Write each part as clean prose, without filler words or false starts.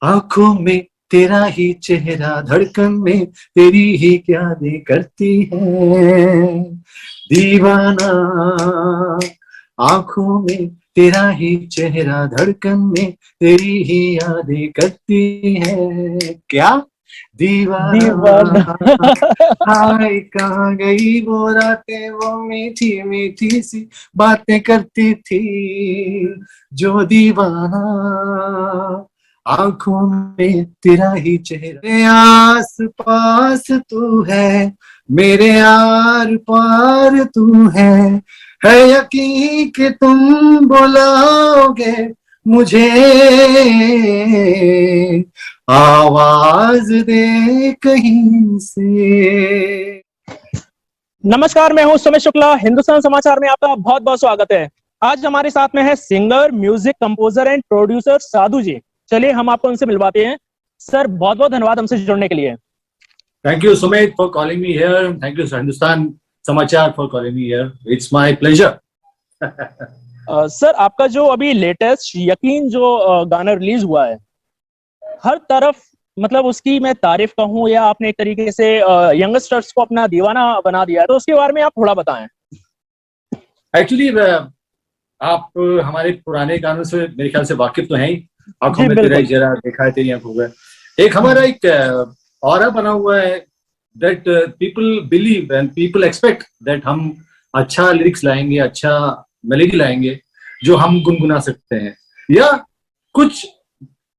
आंखों में तेरा ही चेहरा, धड़कन में तेरी ही यादें करती है दीवाना। आंखों में तेरा ही चेहरा, धड़कन में तेरी ही यादें करती है क्या दीवाना। दीवाना। हाय कहाँ गई वो रातें, वो मीठी मीठी सी बातें करती थी जो दीवाना। आंखों में तेरा ही चेहरा, मेरे आस पास तू है, मेरे आर पार तू है यकीन कि तुम बुलाओगे मुझे, आवाज दे कहीं से। नमस्कार, मैं हूं सुमित शुक्ला। हिंदुस्तान समाचार में आपका बहुत बहुत स्वागत है। आज हमारे साथ में है singer, music composer and producer Sadhu ji. चलिए हम आपको उनसे मिलवाते हैं। सर, बहुत बहुत धन्यवाद हमसे जुड़ने के लिए। Thank you Sumit for calling me here. Thank you Hindustan Samachar for calling me here. It's my pleasure. Sir, आपका जो अभी लेटेस्ट यकीन जो गाना रिलीज हुआ है, हर तरफ मतलब उसकी मैं तारीफ कहूँ या आपने एक तरीके से यंगस्टर्स को अपना दीवाना बना दिया है, तो उसके बारे में आप थोड़ा बताएं। एक्चुअली आप हमारे पुराने गानों से मेरे ख्याल से वाकिफ तो हैं ही। आंखों जी में तेरा बिल्कुल। इशारा, देखा है तेरी आंखों में। एक हमारा एक ऑरा बना हुआ है that people believe and people expect that हम अच्छा लिरिक्स लाएंगे, अच्छा मेलोडी लाएंगे जो हम गुनगुना सकते हैं, या कुछ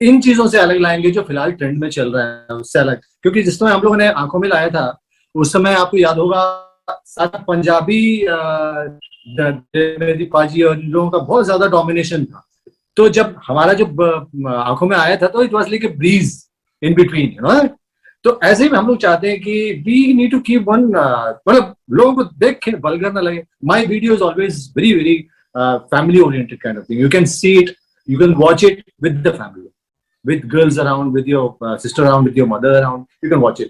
इन चीजों से अलग लाएंगे जो फिलहाल ट्रेंड में चल रहा है उससे अलग। क्योंकि जिस समय हम लोगों ने आंखों में लाया था उस समय आपको याद होगा साथ पंजाबी मेरी पाजी और इन लोगों का बहुत ज्यादा डोमिनेशन था। तो जब हमारा जो आंखों में आया था तो it was like a breeze in between, you know. तो ऐसे ही हम लोग चाहते हैं कि we need to keep one, मतलब लोगों को देख के वल्गर ना लगे। My video is always very very family oriented kind of thing. You can see it, you can watch it with the family, with girls around, with your sister around, with your mother around, you can watch it.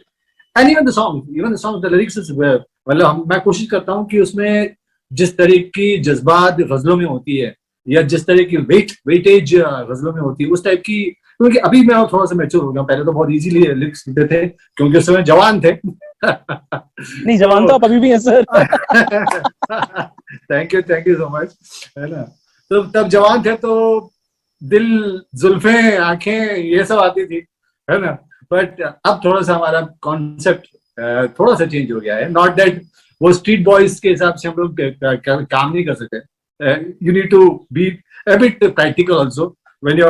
And even the songs, the lyrics is मतलब मैं कोशिश करता हूँ कि उसमें जिस तरह की जज्बात गजलों में होती है या जिस तरह की वेटेज गजलों में होती है उस टाइप की। क्योंकि अभी मैं थोड़ा सा मैच्योर हो गया, पहले तो बहुत इजीली लिरिक्स लिखते थे क्योंकि उस समय जवान थे। नहीं, जवान तो आप अभी भी हैं sir. Thank you so much, है ना। तो तब जवान थे तो दिल, जुल्फें, आंखें, ये सब आती थी, है ना। बट अब थोड़ा सा हमारा कॉन्सेप्ट थोड़ा सा चेंज हो गया है। नॉट दैट वो स्ट्रीट बॉयज के हिसाब से हम लोग काम नहीं कर सकते। You need to be a bit practical also when you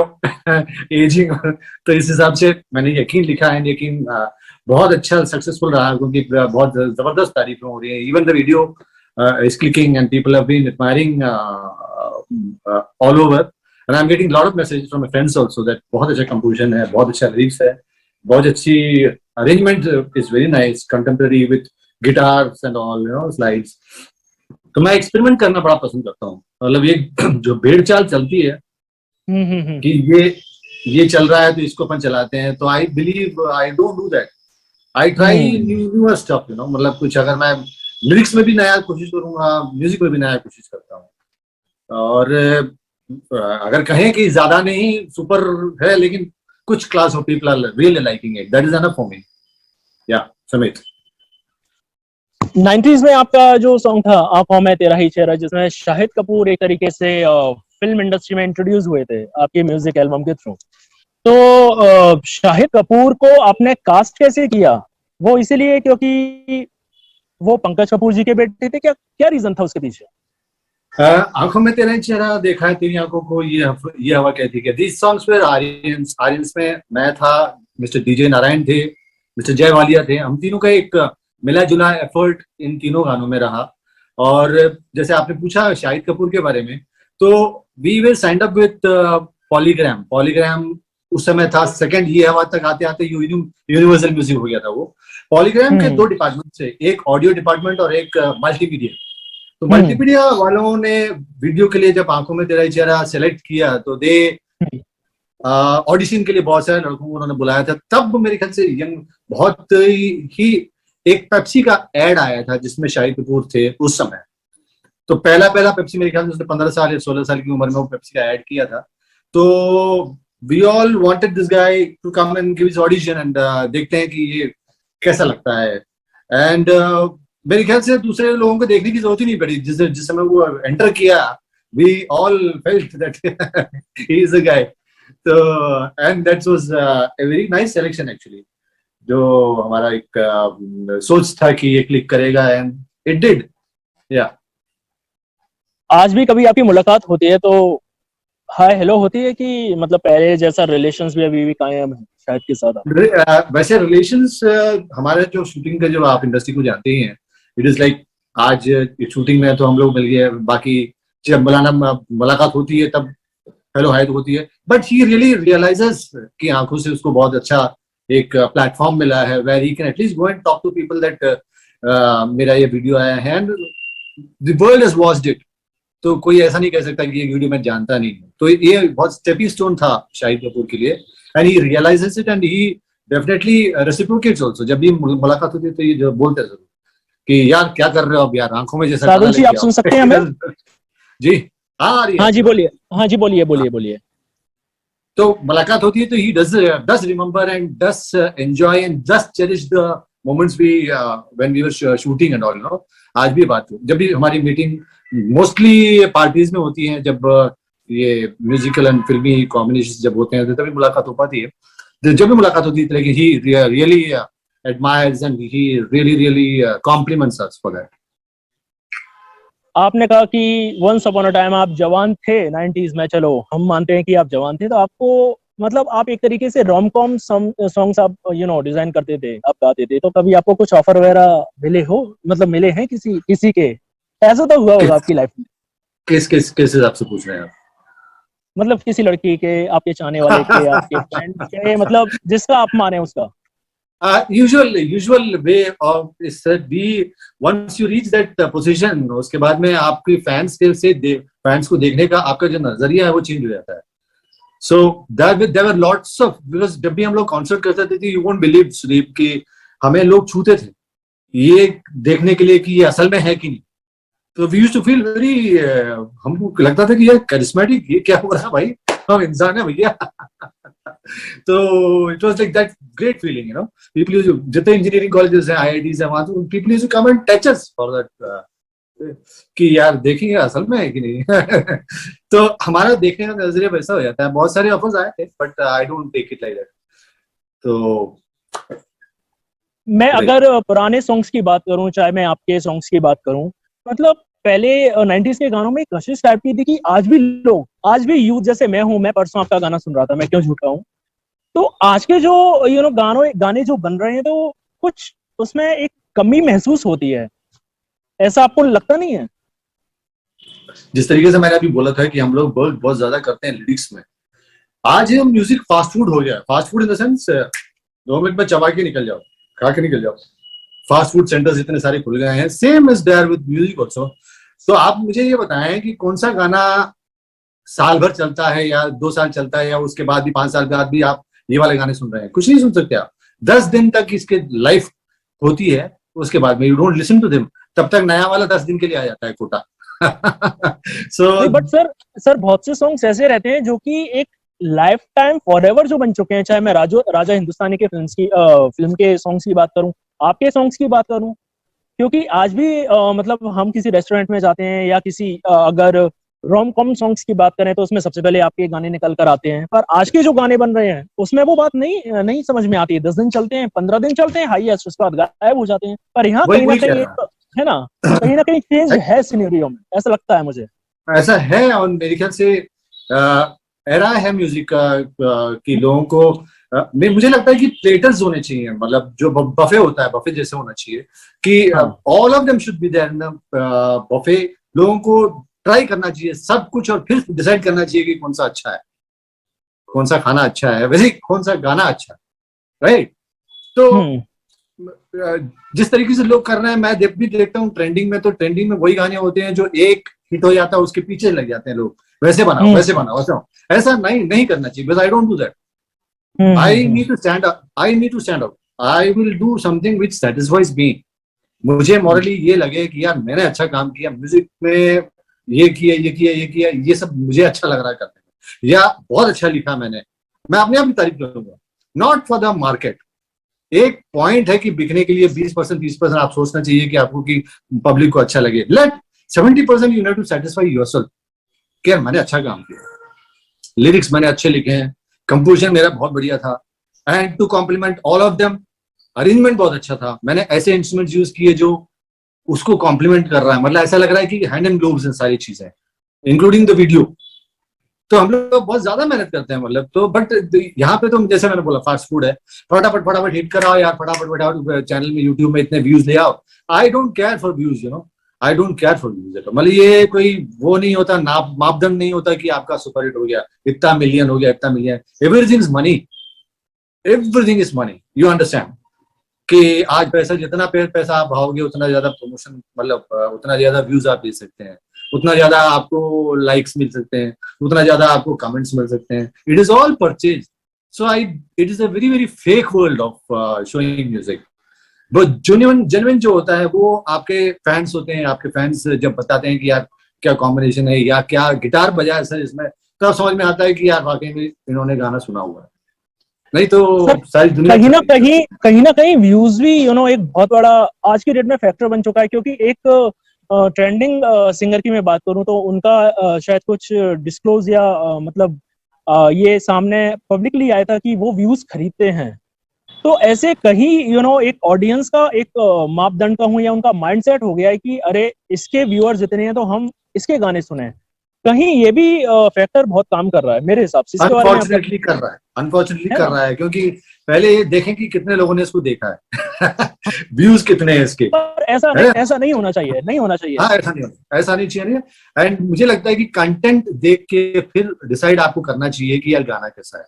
aging. तो इस हिसाब से मैंने यकीन लिखा है। यकीन बहुत अच्छा सक्सेसफुल रहा क्योंकि बहुत जबरदस्त तारीफें हो रही है। Even the video is clicking and people have been admiring all over. And I'm getting a lot of messages from my friends also that बहुत अच्छा composition है, बहुत अच्छा lyrics है, बहुत अच्छी arrangement is very nice, contemporary with guitars and all, you know, slides. तो मैं experiment करना बड़ा पसंद करता हूँ। मतलब ये जो भेड़ चाल चलती है कि ये चल रहा है तो इसको अपन चलाते हैं, तो I believe I don't do that. I try newer stuff, you know. मतलब कुछ अगर मैं lyrics में भी नया कोशिश करूंगा, म्यूजिक में भी नया कोशिश करता हूँ। और अगर कहें कि ज्यादा नहीं सुपर है लेकिन कुछ class of people are really liking it, that is enough for me. या समित, 90s में आपका जो सॉन्ग था आंखों में तेरा ही चेहरा, जिसमें शाहिद कपूर एक तरीके से फिल्म इंडस्ट्री में इंट्रोड्यूस हुए थे आपके म्यूजिक एल्बम के थ्रू, तो शाहिद कपूर को आपने कास्ट कैसे किया? वो इसीलिए क्योंकि वो पंकज कपूर जी के बेटे थे? क्या क्या रीजन था उसके पीछे? आंखों में तेरा ही चेहरा, देखा है तेरी आंखों को, ये हवा कहती है। This songs were Aryans. Aryans में मैं था, मिस्टर डीजे नारायण थे, मिस्टर जय वालिया थे। हम तीनों का एक मिला जुला एफर्ट इन तीनों गानों में रहा। और जैसे आपने पूछा शाहिद कपूर के बारे में, तो we will signed up with Polygram. Polygram उस समय था सेकंड, ये हवा तक आते आते यूनिवर्सल म्यूजिक हो गया था वो। पॉलीग्राम के दो डिपार्टमेंट थे, एक ऑडियो डिपार्टमेंट और एक मल्टीमीडिया। तो मल्टीमीडिया वालों ने वीडियो के लिए जब आंखों में तेरा चेहरा सेलेक्ट किया तो दे ऑडिशन के लिए बहुत सारे लड़कों को उन्होंने बुलाया था। तब मेरे ख्याल से यंग बहुत ही एक पेप्सी का एड आया था जिसमें शाहिद कपूर थे उस समय। तो पहला पेप्सी मेरे ख्याल से उसने 15 साल या 16 साल की उम्र में वो पेप्सी का एड किया था। तो we all wanted this guy to come and give his audition and देखते हैं कि ये कैसा लगता है. एंड मेरे ख्याल से दूसरे लोगों को देखने की जरूरत ही नहीं पड़ी. जिस समय वो एंटर किया, we all felt that he is a guy. तो and that was a very nice selection actually. जो हमारा एक सोच था कि ये क्लिक करेगा एंड इट डिड. या आज भी कभी आपकी मुलाकात होती है तो हाय हेलो होती है कि मतलब पहले जैसा रिलेशंस भी अभी भी कायम है शाहिद के साथ आप? वैसे रिलेशंस हमारे जो शूटिंग का, जो आप इंडस्ट्री को जानते ही हैं, इट इज लाइक आज शूटिंग में तो हम लोग मिल गए, बाकी जब मुलाकात होती है तब हेलो हाय तो होती है. बट ही रियली रियलाइजेस कि आंखों से उसको बहुत अच्छा एक प्लेटफॉर्म मिला है where he can at least go and talk to people that मेरा ये वीडियो आया है and the world has watched it. तो कोई ऐसा नहीं कह सकता कि ये वीडियो मैं जानता नहीं हूँ. तो ये बहुत स्टेपिंग स्टोन था शाहिद कपूर के लिए and he realises it and he definitely reciprocates also. जब भी मुलाकात होती है तो ये जो बोलते हैं जरूर कि यार क्या कर रहे हो अब यार, आंखों में जैसा साधु जी आप सुन सकते हैं हमें? जी हाँ हाँ जी बोलिए. हाँ जी बोलिए बोलिए बोलिए. तो मुलाकात होती है तो ही does remember and does enjoy and does cherish the moments we when we were shooting and all, you know. आज भी बात हो, जब भी हमारी मीटिंग मोस्टली पार्टीज में होती है, जब ये म्यूजिकल एंड फिल्मी कॉम्बिनेशन जब होते हैं तभी मुलाकात हो पाती है. तो जब भी मुलाकात होती है लेकिन he really admires and he really compliments us for that. आपने कहा कि वंस अपॉन अ टाइम आप जवान थे 90s में. चलो हम मानते हैं कि आप जवान थे, तो आपको मतलब आप एक तरीके से रोम कॉम सॉन्ग्स आप डिजाइन करते थे, आप गाते थे. तो कभी आपको कुछ ऑफर वगैरह मिले हो, मतलब मिले हैं किसी के? ऐसा तो हुआ होगा आपकी लाइफ में. किस हिसाब से पूछ रहे हैं आप? मतलब किसी लड़की के, आपके चाहने वाले के, आपके फ्रेंड के, मतलब जिसका आप माने उसका. usual way of is that we once you reach that position, उसके बाद में आपके फैंस को देखने का आपका जो नजरिया है वो चेंज हो जाता है. So there were lots of, because जब भी हम लोग कॉन्सर्ट करते थे, you won't believe सुदीप कि हमें लोग छूते थे ये देखने के लिए कि ये असल में है कि नहीं. तो we used to feel very हमको लगता था कि यार करिश्मेटिक, ये क्या हो रहा है भाई, हम इंसान है भैया. तो it was like that great feeling, you know. People used, जितने इंजीनियरिंग कॉलेजेस हैं, आईआईटीज हैं, वहां तो people used to come and touch us for that कि यार देखेंगे असल में है कि नहीं. तो हमारा देखने का नजरिया वैसा हो जाता है. बहुत सारे ऑफर्स आए थे but I don't take it like that. तो मैं अगर पुराने सॉन्ग्स की बात करूं, चाहे मैं आपके सॉन्ग्स की बात करूं, मतलब पहले 90s के गानों में एक कशिश टाइप की थी कि आज भी यूथ, जैसे मैं हूं, मैं परसों आपका गाना सुन रहा था, मैं क्यों झूठ कहूं. तो आज के जो गाने जो बन रहे हैं, तो कुछ उसमें एक कमी महसूस होती है. ऐसा आपको लगता नहीं है? जिस तरीके से मैंने अभी बोला था कि हम लोग बहुत ज्यादा करते हैं लिरिक्स में. आज हम म्यूजिक फास्ट फूड हो गया. Fast food in the sense 2 minute में चबा के निकल जाओ, खा के निकल जाओ. फास्ट फूड सेंटर्स इतने सारे खुल गए हैं. Same is there with music also. तो आप मुझे ये बताएं कि कौन सा गाना साल भर चलता है या 2 साल चलता है या उसके बाद भी 5 साल बाद भी आप ये वाले गाने सुन रहे हैं? कुछ नहीं सुन सकते आप. 10 दिन तक इसके लाइफ होती है, उसके बाद में you don't listen to them. तब तक नया वाला 10 दिन के लिए आ जाता है कोटा. So, बट सर बहुत से सॉन्ग्स ऐसे रहते हैं जो कि एक लाइफ टाइम फॉरएवर जो बन चुके हैं. चाहे मैं राजा हिंदुस्तानी के फिल्म के सॉन्ग्स की बात करूं, आपके सॉन्ग्स की बात करूं, क्योंकि आज भी मतलब हम किसी रेस्टोरेंट में जाते हैं या किसी अगर रोम कॉम सॉन्ग्स की बात करें तो उसमें सबसे पहले आपके गाने निकल कर आते हैं. पर आज के जो गाने बन रहे हैं उसमें वो बात नहीं समझ में आती है. 10 दिन चलते हैं, 15 दिन चलते हैं, हाईएस्ट, उसके बाद गायब हो जाते हैं. पर यहाँ कहीं ना कहीं है ना, कहीं ना कहीं चेंज है सिनेरियो में, ऐसा लगता है मुझे. ऐसा है. और मेरे ख्याल से एरा है म्यूजिक का कि लोगों को मुझे लगता है कि प्लेटर्स होने चाहिए. मतलब जो बफे होता है, बफे जैसे होना चाहिए कि all of them should be there in buffet. लोगों को ट्राई करना चाहिए सब कुछ और फिर डिसाइड करना चाहिए कि कौन सा अच्छा है, कौन सा खाना अच्छा है, वैसे कौन सा गाना अच्छा है. राइट. तो जिस तरीके से लोग कर रहे हैं, मैं भी देखता हूँ ट्रेंडिंग में, तो ट्रेंडिंग में वही गाने होते हैं जो एक हिट हो जाता है उसके पीछे लग जाते हैं लोग. वैसे बनाओ वैसे बनाओ वैसे. ऐसा नहीं करना चाहिए. Because I don't do that. I need to stand out. I will do something which satisfies me. मुझे मॉरली ये लगे कि यार मैंने अच्छा काम किया म्यूजिक में, ये किया, ये सब मुझे अच्छा लग रहा है करने में, या बहुत अच्छा लिखा मैंने, मैं अपने आप की तारीफ करूंगा, नॉट फॉर द मार्केट। एक पॉइंट है कि बिकने के लिए 20% 30% आप सोचना चाहिए कि आपको कि पब्लिक को अच्छा लगे। Let 70% you need to satisfy yourself कि यार मैंने अच्छा काम किया, लिरिक्स मैंने अच्छे लिखे हैं, कंपोजिशन मेरा बहुत बढ़िया था, and to compliment all of them, arrangement बहुत अच्छा था, मैंने ऐसे इंस्ट्रूमेंट यूज किए जो उसको कॉम्प्लीमेंट कर रहा है, मतलब ऐसा लग रहा है कि हैंड एंड ग्लोव्स हैं सारी चीजें, इंक्लूडिंग द वीडियो। तो हम लोग बहुत ज्यादा मेहनत करते हैं, मतलब तो बट यहाँ पे तो जैसे मैंने बोला फास्ट फूड है, फटाफट फटाफट हिट कराओ यार, फटाफट फटाफट चैनल में यूट्यूब में इतने व्यूज ले आओ। I don't care for views, you know, I don't care for views. मतलब ये कोई वो नहीं होता, मापदंड नहीं होता कि आपका सुपर हिट हो गया, इतना मिलियन हो गया, इतना million. Everything is money, everything is money, you understand कि आज पैसा जितना पैसा आप भाओगे उतना ज्यादा प्रमोशन, मतलब उतना ज्यादा व्यूज आप दे सकते हैं, उतना ज्यादा आपको लाइक्स मिल सकते हैं, उतना ज्यादा आपको कमेंट्स मिल सकते हैं। It is all purchase. So it is a very very fake world of showing music. But genuine जो होता है वो आपके फैंस होते हैं। आपके फैंस जब बताते हैं कि यार क्या कॉम्बिनेशन है या क्या गिटार बजाया सर इसमें, तब समझ में आता है कि यार वाकई में इन्होंने गाना सुना हुआ है, नहीं तो सारी दुनिया कहीं ना कहीं व्यूज भी एक बहुत बड़ा आज की डेट में फैक्टर बन चुका है। क्योंकि एक ट्रेंडिंग सिंगर की मैं बात करूं तो उनका शायद कुछ डिस्क्लोज या मतलब ये सामने पब्लिकली आया था कि वो व्यूज खरीदते हैं। तो ऐसे कहीं एक ऑडियंस का एक मापदंड का हूं या उनका माइंडसेट हो गया है कि अरे इसके व्यूअर्स इतने हैं तो हम इसके गाने सुने। कहीं ये भी फैक्टर बहुत काम कर रहा है मेरे हिसाब से। इसके बारे में अनफॉर्चुनेटली कर रहा है, अनफॉर्चुनेटली कर रहा है, क्योंकि पहले ये देखें कि कितने लोगों ने इसको देखा है व्यूज कितने हैं इसके। पर ऐसा नहीं होना चाहिए, नहीं होना चाहिए। हाँ, ऐसा नहीं चाहिए। एंड मुझे लगता है कि कंटेंट देख के फिर डिसाइड आपको करना चाहिए कि यार गाना कैसा है।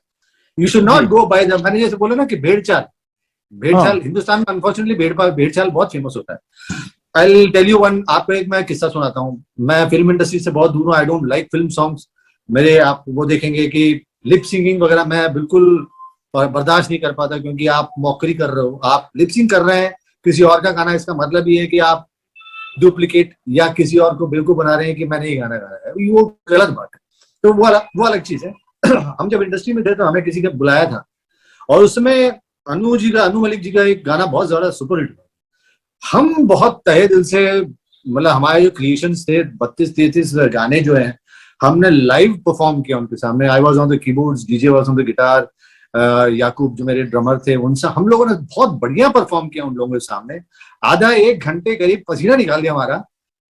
You should not go by the, मैंने जैसे बोला ना कि भेड़ चाल हिंदुस्तान में अनफॉर्चुनेटली भेड़ चाल बहुत फेमस होता है। आई टेल यू वन, आपको एक मैं किस्सा सुनाता हूँ। मैं फिल्म इंडस्ट्री से बहुत दूर हूँ, I don't like film songs. मेरे आप वो देखेंगे कि लिप सिंगिंग वगैरह मैं बिल्कुल बर्दाश्त नहीं कर पाता, क्योंकि आप मौकरी कर रहे हो, आप लिप सिंग कर रहे हैं किसी और का गाना, इसका मतलब ये है कि आप डुप्लीकेट या किसी और को बिल्कुल बना रहे हैं कि मैंने ये गाना गाया है, वो गलत बात है। तो वो अलग चीज है। हम जब इंडस्ट्री में थे तो हमें किसी ने बुलाया था, और उसमें अनु मलिक जी का एक गाना बहुत ज्यादा सुपर हिट हुआ। हम बहुत तहे दिल से, मतलब हमारे जो क्रिएशंस थे 32-33 गाने जो हैं हमने लाइव परफॉर्म किया उनके सामने। I was on the keyboards, DJ was on the guitar, Yakub जो मेरे ड्रमर थे उनसे हम लोगों ने बहुत बढ़िया परफॉर्म किया उन लोगों के सामने। आधा एक घंटे करीब पसीना निकाल दिया हमारा।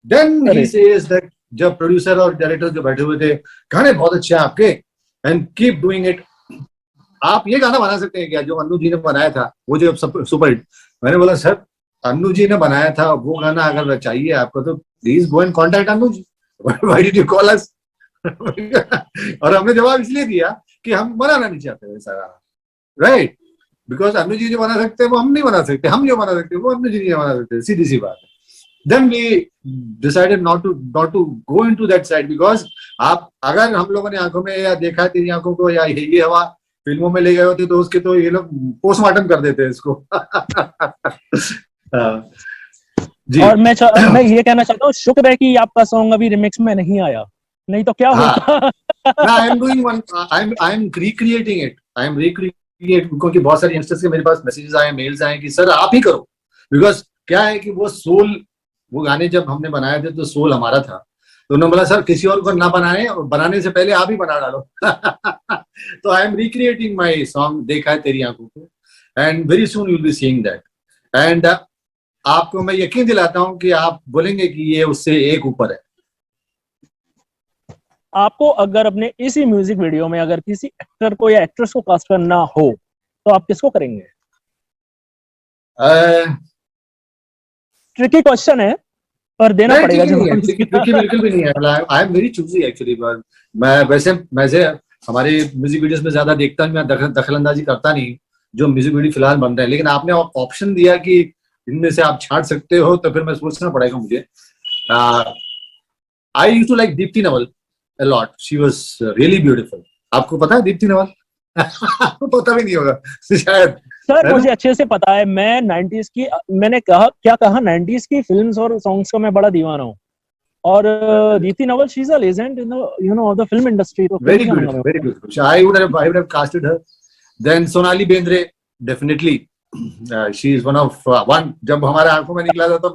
देन ही सेज दैट, जब प्रोड्यूसर और डायरेक्टर जो बैठे हुए थे, गाने बहुत अच्छे हैं आपके एंड कीप डूइंग इट, आप ये गाना बना सकते हैं क्या जो अन्नू जी ने बनाया था, वो जो सुपर हिट। मैंने बोला सर अन्नू जी ने बनाया था वो गाना, अगर चाहिए आपको तो please go and contact Annu ji, why did you call us. और हमने जवाब इसलिए दिया कि हम बनाना नहीं चाहते वैसा गाना, राइट, बिकॉज अन्नू जी जो बना सकते हैं वो हम नहीं बना सकते, हम जो बना सकते हैं वो अन्नू जी नहीं बना सकते, सीधी सी बात है। Then we decided not to go into that side, because आप अगर हम लोगों ने आंखों में या देखा तेरी आंखों को या ये हवा फिल्मों में ले गए होते तो उसके तो ये लोग पोस्टमार्टम कर देते हैं इसको। जी। और मैं ये कहना चाहता हूँ, शुक्र है कि आपका सॉन्ग अभी रिमिक्स में नहीं आया, नहीं तो क्या होता। I am doing one, I am recreating it, क्योंकि बहुत सारे यंगस्टर्स के मेरे पास मैसेजेस आए, मेल्स आए कि सर आप ही करो, बिकॉज क्या है कि वो गाने जब हमने बनाए थे तो सोल हमारा था, तो उन्होंने बोला सर किसी और को ना बनाए, और बनाने से पहले आप ही बना डालो। तो I am recreating my song देखा है तेरी आंखों को, and very soon you will be seeing that. And आपको मैं यकीन दिलाता हूं कि आप बोलेंगे कि ये उससे एक ऊपर है। आपको अगर अपने इसी म्यूजिक वीडियो में अगर किसी एक्टर को या एक्ट्रेस को कास्ट करना हो तो आप किसको करेंगे? ट्रिकी क्वेश्चन है पर देना पड़ेगा। ट्रिकी बिल्कुल भी नहीं है। I am very choosy actually. मैं वैसे हमारे म्यूजिक वीडियोस में ज्यादा देखता नहीं, मैं दखलंदाजी करता नहीं जो म्यूजिक वीडियो फिलहाल बन रहे हैं, लेकिन आपने ऑप्शन दिया कि इनमें से आप छांट सकते हो, तो फिर मैं सोचना पड़ेगा मुझे। I used to like Deepti Naval a lot. She was really beautiful. आपको पता है दीप्ति नवल? आपको पता भी नहीं होगा शायद। सर मुझे अच्छे से पता है, मैं 90s की, मैंने क्या कहा 90s की फिल्म्स और सॉन्ग्स का मैं बड़ा दीवाना हूँ। और Deepti Naval, she is a legend in of the film industry. तो Very beautiful, very beautiful. I would have casted her. Then Sonali Bendre, definitely. She is one of one. जब हमारे आंखों में निकला था तो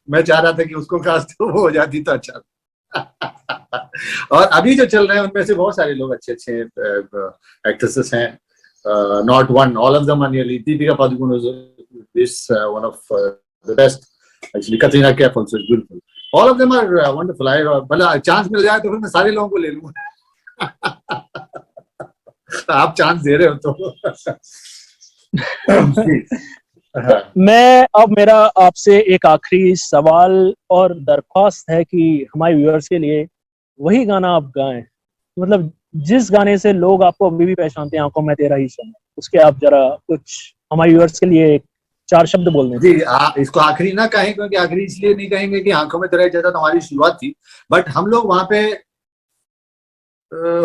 मैं चाह रहा था कि उसको कास्ट हो जाती तो अच्छा. और अभी जो चल रहे हैं उनमें से बहुत सारे लोग अच्छे अच्छे एक्ट्रेसेस हैं. Not one, all of them are nearly. Deepika Padukone is one of the best. Actually, Katrina Kaif also is beautiful. All of them are wonderful. मतलब चांस मिल जाए तो फिर मैं सारे लोगों को ले लूंगा. आप चांस दे रहे हो तो. मैं अब मेरा आपसे एक आखिरी सवाल और दरख्वास्त है कि हमारे व्यूअर्स के लिए वही गाना आप गाएं, मतलब जिस गाने से लोग आपको अभी भी पहचानते हैं, आंखों में तेरा ही समा, उसके आप जरा कुछ हमारे व्यूअर्स के लिए 4 शब्द बोल दें. जी, इसको आखिरी ना कहें, क्योंकि आखिरी इसलिए नहीं कहेंगे कि आंखों में तेरा जैसा तो हमारी शुरुआत थी, बट हम लोग वहां पे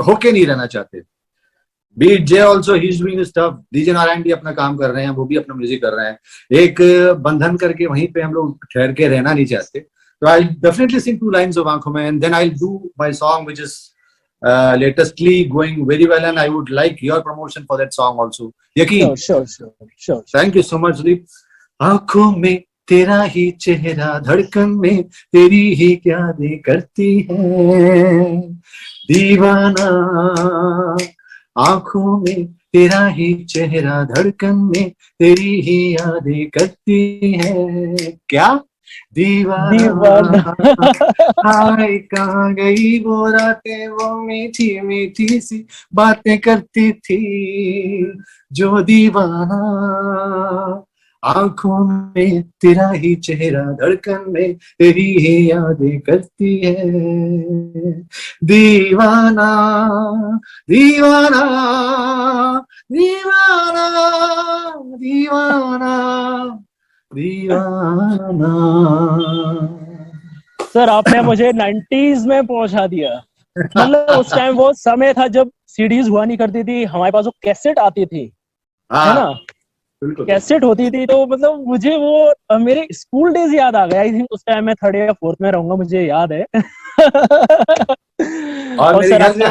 होके नहीं रहना चाहते. Beat J also he is doing stuff. DJ Narayan भी अपना काम कर रहे हैं, वो भी अपना म्यूजिक कर रहे हैं. एक बंधन करके वहीं पे हम लोग ठहर के रहना नहीं चाहते. तो I definitely sing 2 lines of आंखों में, and then I do my song which is latestly going very well, and I would like your promotion for that song also. Yaqeen. Sure. Thank you so much, Deep. आंखों में तेरा ही चेहरा, धड़कन में तेरी ही यादें करती है दीवाना. आंखों में तेरा ही चेहरा, धड़कन में तेरी ही यादें करती है. क्या दीवाना. हाय कहाँ गई वो रातें, वो मीठी मीठी सी बातें करती थी जो दीवाना. आंखों में तेरा ही चेहरा, धड़कन में तेरी ही यादें करती है दीवाना. दीवाना दीवाना दीवाना दीवाना. सर, आपने मुझे 90s में पहुंचा दिया. मतलब उस टाइम वो समय था जब सीडीज हुआ नहीं करती थी, हमारे पास वो कैसेट आती थी, है ना, कैसेट होती थी. तो मतलब मुझे वो मेरे स्कूल डेज याद आ गया. आई थिंक उस टाइम मैं 3rd या 4th में रहूंगा, मुझे याद है. और मेरे ख्याल से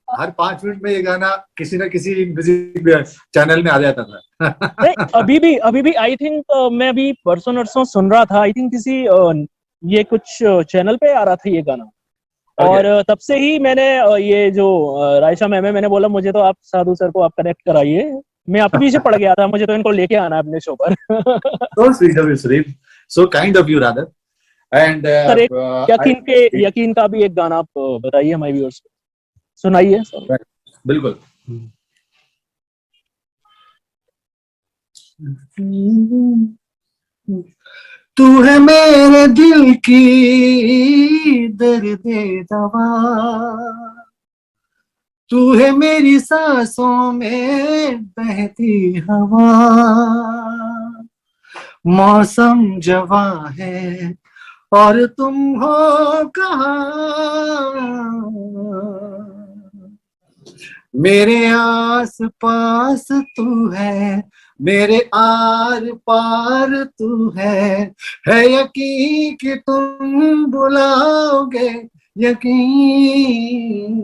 हर 5 मिनट में ये गाना किसी न किसी म्यूजिक चैनल में आ जाता था. नहीं, अभी भी आई थिंक मैं अभी परसों नरसों सुन रहा था. आई थिंक किसी ये कुछ चैनल पे आ रहा था ये गाना. और तब से ही मैंने ये जो रायशा मैम है, मैंने बोला मुझे तो आप साधु सर को आप कनेक्ट कराइए. मैं आपके पीछे पड़ गया था, मुझे तो इनको लेके आना है अपने शो पर. So sweet of you, Sudeep. So kind of you, rather. And sir, एक यकीन का भी एक गाना आप बताइए हमारे व्यूअर्स को, सुनाइए सर. बिल्कुल. तू है मेरे दिल की दर्दे दवा, तू है मेरी सांसों में बहती हवा. मौसम जवा है और तुम हो कहाँ, मेरे आस पास तू है, मेरे आर पार तू है यकीन कि तुम बुलाओगे. यकीन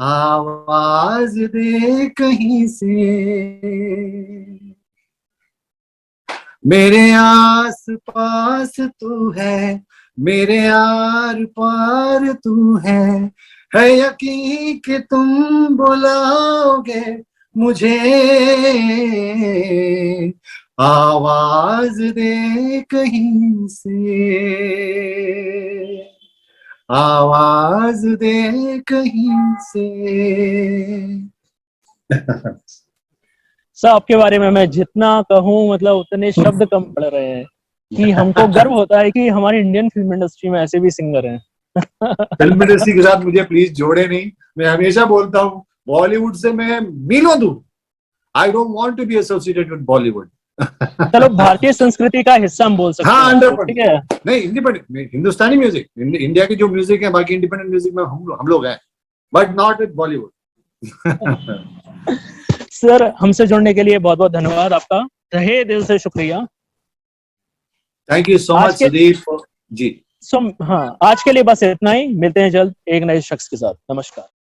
आवाज दे कहीं से, मेरे आस पास तू है, मेरे आर पार तू है यकीन कि तुम बुलाओगे मुझे. आवाज दे कहीं से, आवाज दे कहीं से. सर, आपके बारे में मैं जितना कहूँ मतलब उतने शब्द कम पड़ रहे हैं कि हमको गर्व होता है कि हमारी इंडियन फिल्म इंडस्ट्री में ऐसे भी सिंगर हैं. फिल्म इंडस्ट्री के साथ मुझे प्लीज जोड़े नहीं. मैं हमेशा बोलता हूँ बॉलीवुड से मैं मीलों दूर. I don't want to be associated with Bollywood. चलो, भारतीय संस्कृति का हिस्सा हम बोल सकते हैं. हाँ, ठीक है. नहीं, इंडिपेंडेंट हिंदुस्तानी म्यूजिक, इंडिया की जो म्यूजिक है, बाकी इंडिपेंडेंट म्यूजिक में हम लोग हैं, but not with Bollywood. Sir, हमसे जुड़ने के लिए बहुत बहुत धन्यवाद आपका, तहे दिल से शुक्रिया. Thank you so much Sudeep ji. हाँ, आज के लिए बस इतना ही। मिलते हैं जल्द एक नए शख्स के साथ। नमस्कार।